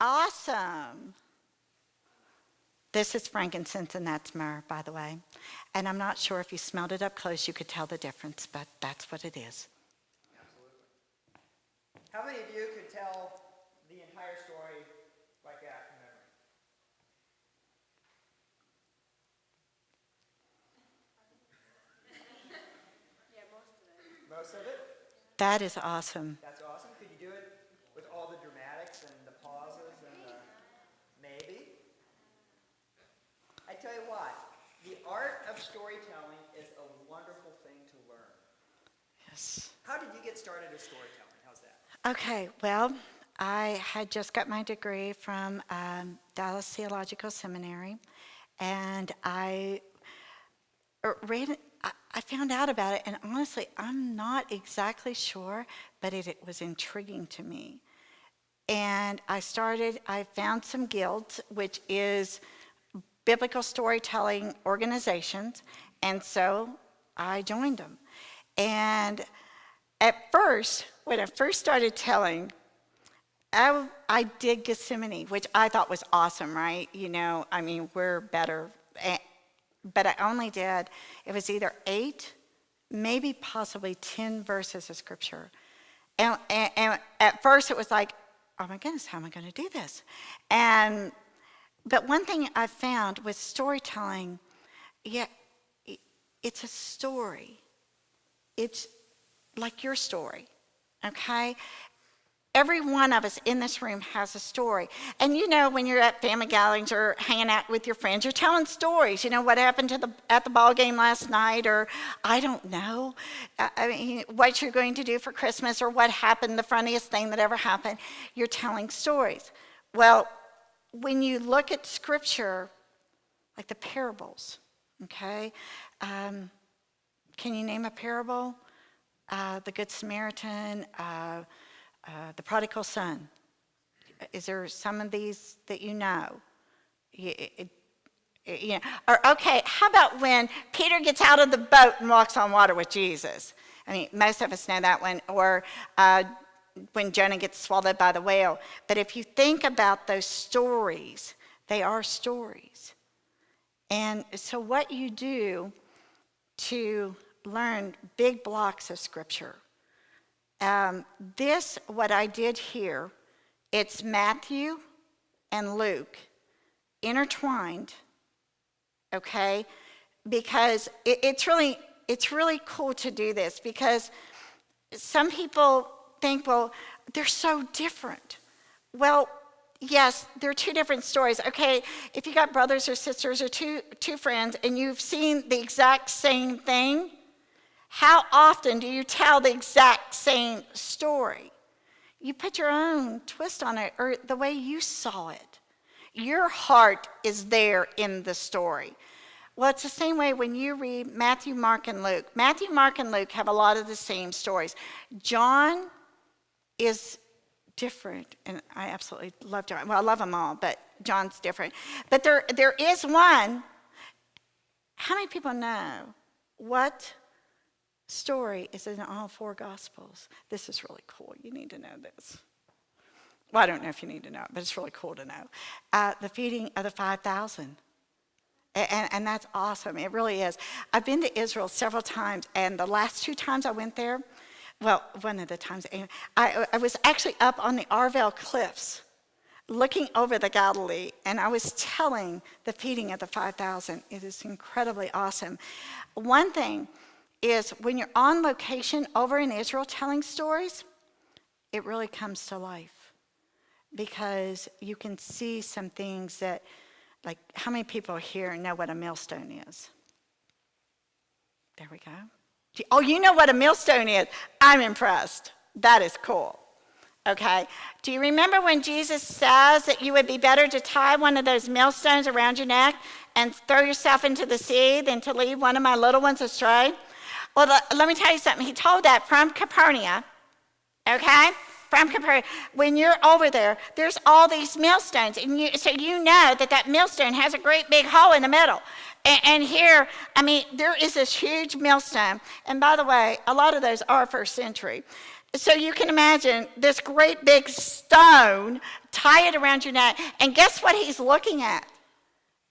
Awesome. This is frankincense and that's myrrh, by the way. And I'm not sure if you smelled it up close, you could tell the difference, but that's what it is. Absolutely. How many of you could tell the entire story like that from memory? Yeah, most of it. Most of it? That is awesome. That's awesome. Could you do it with all the dramatics and the pauses and the maybe? I tell you what, the art of storytelling is a wonderful thing to learn. Yes. How did you get started with storytelling? How's that? Okay, well, I had just got my degree from Dallas Theological Seminary, and I read it. I found out about it, and honestly, I'm not exactly sure, but it was intriguing to me. And I found some guilds, which is biblical storytelling organizations, and so I joined them. And at first, when I first started telling, I did Gethsemane, which I thought was awesome, right? You know, I mean, we're better. But I only did, it was either 8, maybe possibly 10 verses of scripture. And at first it was like, oh my goodness, how am I going to do this? But one thing I found with storytelling, it's a story. It's like your story, okay? Every one of us in this room has a story. And you know, when you're at family gatherings or hanging out with your friends, you're telling stories. You know, what happened at the ball game last night, or I don't know, I mean, what you're going to do for Christmas, or what happened, the funniest thing that ever happened. You're telling stories. Well, when you look at scripture, like the parables, okay? Can you name a parable? The Good Samaritan, the prodigal son. Is there some of these that you know? Or okay, how about when Peter gets out of the boat and walks on water with Jesus? I mean, most of us know that one. Or when Jonah gets swallowed by the whale. But if you think about those stories, they are stories. And so what you do to learn big blocks of scripture, what I did here, it's Matthew and Luke intertwined, okay? Because it's really cool to do this, because some people think, well, they're so different. Well, yes, they're two different stories. Okay, if you got brothers or sisters or two friends and you've seen the exact same thing, how often do you tell the exact same story? You put your own twist on it, or the way you saw it. Your heart is there in the story. Well, it's the same way when you read Matthew, Mark, and Luke. Matthew, Mark, and Luke have a lot of the same stories. John is different, and I absolutely love John. Well, I love them all, but John's different. But there is one. How many people know what story is in all 4 Gospels? This is really cool. You need to know this. Well, I don't know if you need to know it, but it's really cool to know. The feeding of the 5,000. And that's awesome. It really is. I've been to Israel several times, and the last 2 times I went there, well, one of the times, I was actually up on the Arvel Cliffs looking over the Galilee, and I was telling the feeding of the 5,000. It is incredibly awesome. One thing is, when you're on location over in Israel telling stories, it really comes to life, because you can see some things that, like, how many people here know what a millstone is? There we go. Oh, you know what a millstone is? I'm impressed. That is cool. Okay. Do you remember when Jesus says that you would be better to tie one of those millstones around your neck and throw yourself into the sea than to lead one of my little ones astray? Well, let me tell you something. He told that from Capernaum, okay? From Capernaum. When you're over there, there's all these millstones. And so you know that millstone has a great big hole in the middle. And here, I mean, there is this huge millstone. And by the way, a lot of those are first century. So you can imagine this great big stone, tie it around your neck, and guess what he's looking at?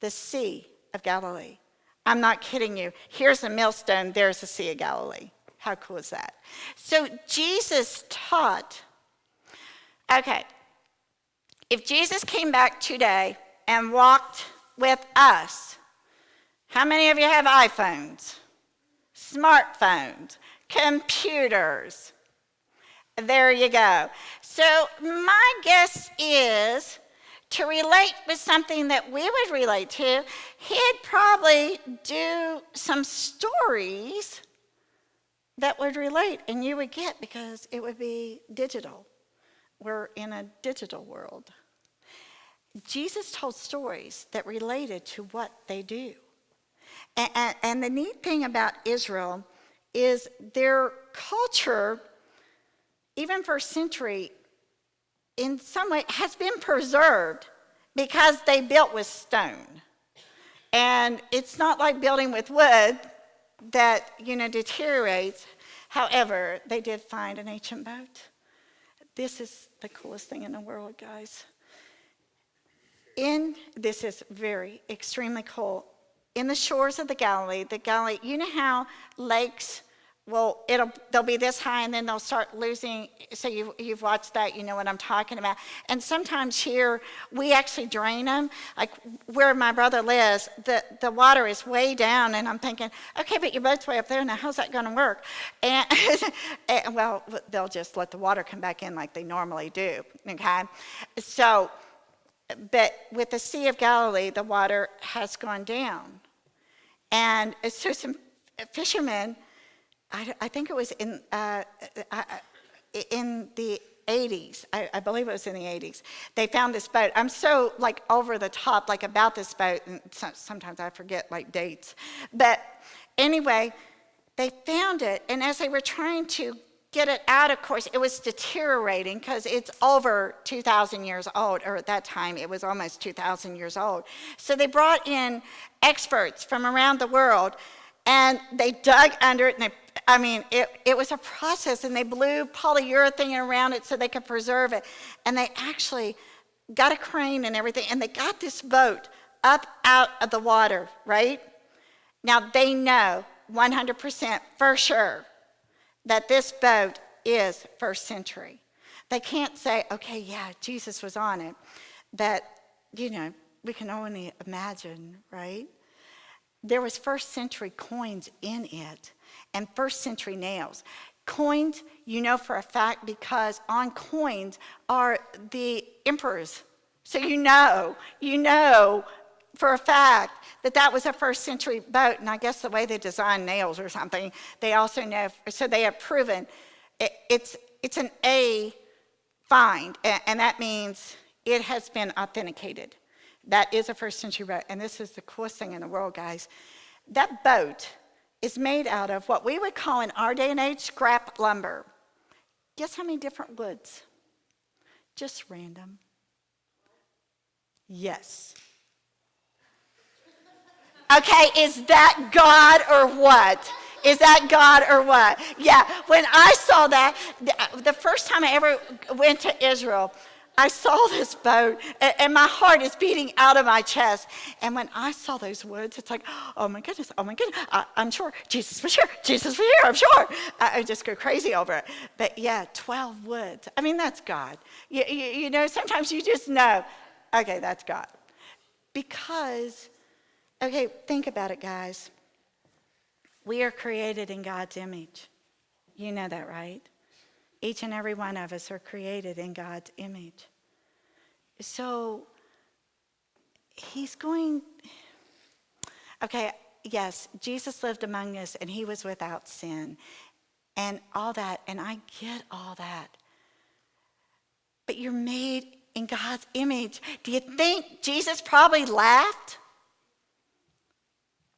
The Sea of Galilee. I'm not kidding you. Here's a millstone, there's the Sea of Galilee. How cool is that? So Jesus taught, okay, if Jesus came back today and walked with us, how many of you have iPhones, smartphones, computers? There you go. So my guess is to relate with something that we would relate to, he'd probably do some stories that would relate and you would get because it would be digital. We're in a digital world. Jesus told stories that related to what they do. And the neat thing about Israel is their culture, even first century, in some way has been preserved because they built with stone. And it's not like building with wood that, deteriorates. However, they did find an ancient boat. This is the coolest thing in the world, guys. This is very, extremely cool. In the shores of the Galilee, you know how lakes, well, they'll be this high and then they'll start losing. So you've watched that, you know what I'm talking about. And sometimes here, we actually drain them. Like where my brother lives, the water is way down and I'm thinking, okay, but your boat's way up there, now how's that gonna work? And, well, they'll just let the water come back in like they normally do, okay? So, but with the Sea of Galilee, the water has gone down. And so some fishermen, I think it was in the 80s, I believe it was in the 80s, they found this boat. I'm so like over the top, like about this boat, and sometimes I forget like dates. But anyway, they found it, and as they were trying to get it out, of course, it was deteriorating because it's over 2,000 years old, or at that time it was almost 2,000 years old. So they brought in experts from around the world, and they dug under it, and it was a process, and they blew polyurethane around it so they could preserve it. And they actually got a crane and everything, and they got this boat up out of the water, right? Now they know 100% for sure that this boat is first century. They can't say, okay, yeah, Jesus was on it. That, we can only imagine, right? There was first century coins in it and first century nails. Coins, for a fact, because on coins are the emperors. So you know for a fact that was a first century boat, and I guess the way they designed nails or something, they also know, so they have proven it's an A find, and that means it has been authenticated. That is a first century boat, and this is the coolest thing in the world, guys. That boat is made out of what we would call in our day and age scrap lumber. Guess how many different woods? Just random. Yes. Okay, is that God or what? Is that God or what? Yeah, when I saw that, the first time I ever went to Israel, I saw this boat, and my heart is beating out of my chest. And when I saw those woods, it's like, oh my goodness, I'm sure Jesus was here, I'm sure. I just go crazy over it. But yeah, 12 woods. That's God. Sometimes you just know, okay, that's God. Because, okay, think about it, guys. We are created in God's image. You know that, right? Each and every one of us are created in God's image. So yes, Jesus lived among us and he was without sin and all that, and I get all that. But you're made in God's image. Do you think Jesus probably laughed?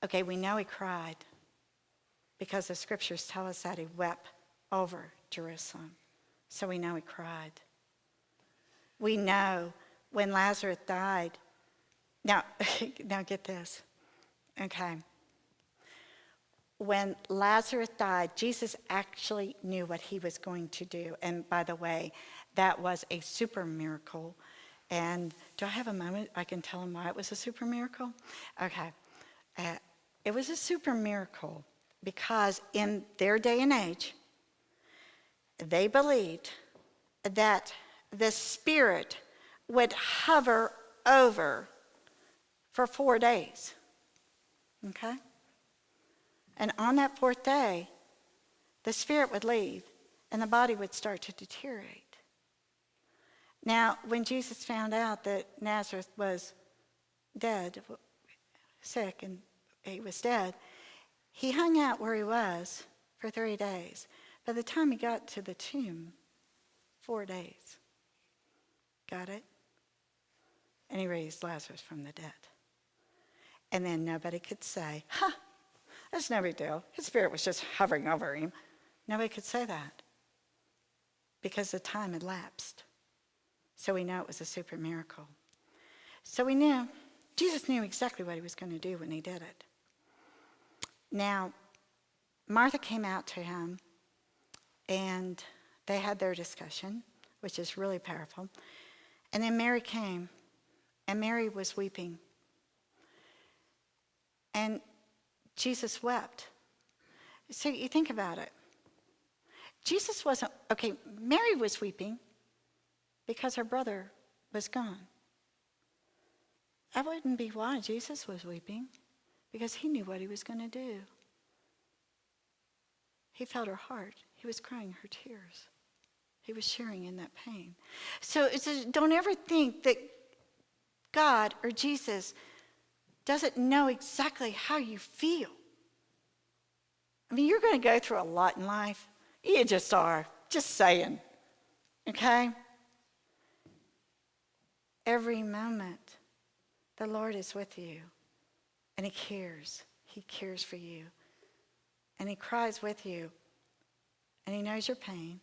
Okay, we know he cried because the scriptures tell us that he wept over Jerusalem. So we know he cried. We know when Lazarus died. Now get this. Okay. when Lazarus died, Jesus actually knew what he was going to do. And by the way, that was a super miracle. And do I have a moment I can tell him why it was a super miracle? Okay. It was a super miracle because in their day and age, they believed that the Spirit would hover over for 4 days. Okay? And on that fourth day, the Spirit would leave and the body would start to deteriorate. Now, when Jesus found out that Nazareth was dead, sick, and he was dead, he hung out where he was for 3 days. By the time he got to the tomb, 4 days. Got it? And he raised Lazarus from the dead. And then nobody could say, that's no big deal. His spirit was just hovering over him. Nobody could say that because the time had lapsed. So we know it was a super miracle. So we knew, Jesus knew exactly what he was going to do when he did it. Now, Martha came out to him and they had their discussion, which is really powerful. And then Mary came, and Mary was weeping. And Jesus wept. So you think about it. Jesus wasn't, okay, Mary was weeping because her brother was gone. That wouldn't be why Jesus was weeping, because he knew what he was going to do. He felt her heart. He was crying her tears. He was sharing in that pain. So don't ever think that God or Jesus doesn't know exactly how you feel. I mean, you're going to go through a lot in life. You just are. Just saying. Okay? Every moment, the Lord is with you. And he cares. He cares for you. And he cries with you. And he knows your pain.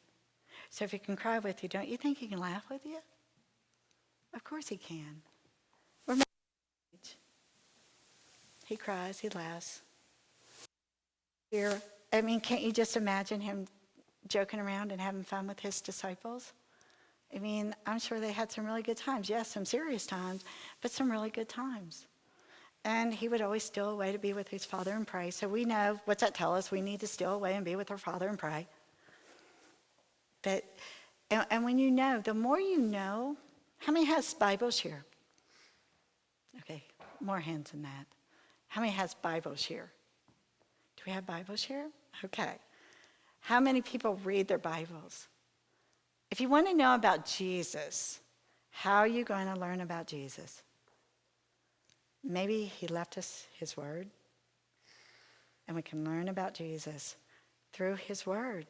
So if he can cry with you, don't you think he can laugh with you? Of course he can. Remember, he cries, he laughs. Here, I mean, can't you just imagine him joking around and having fun with his disciples? I mean, I'm sure they had some really good times. Yes, some serious times, but some really good times. And he would always steal away to be with his Father and pray. So we know, what's that tell us? We need to steal away and be with our Father and pray. But, and when you know, the more you know, how many has Bibles here? Okay, more hands than that. How many has Bibles here? Do we have Bibles here? Okay. How many people read their Bibles? If you want to know about Jesus, how are you going to learn about Jesus? Maybe he left us his word, and we can learn about Jesus through his word.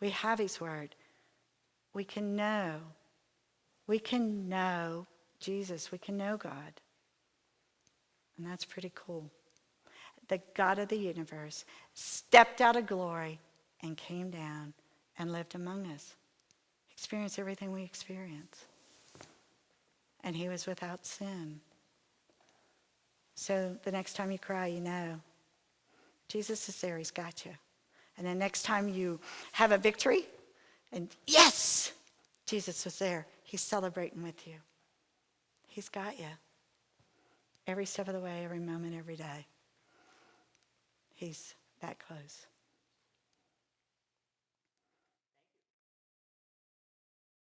We have his word. We can know. We can know Jesus. We can know God. And that's pretty cool. The God of the universe stepped out of glory and came down and lived among us. Experienced everything we experience. And he was without sin. So the next time you cry, you know Jesus is there. He's got you. And the next time you have a victory, and yes, Jesus was there. He's celebrating with you. He's got you. Every step of the way, every moment, every day. He's that close.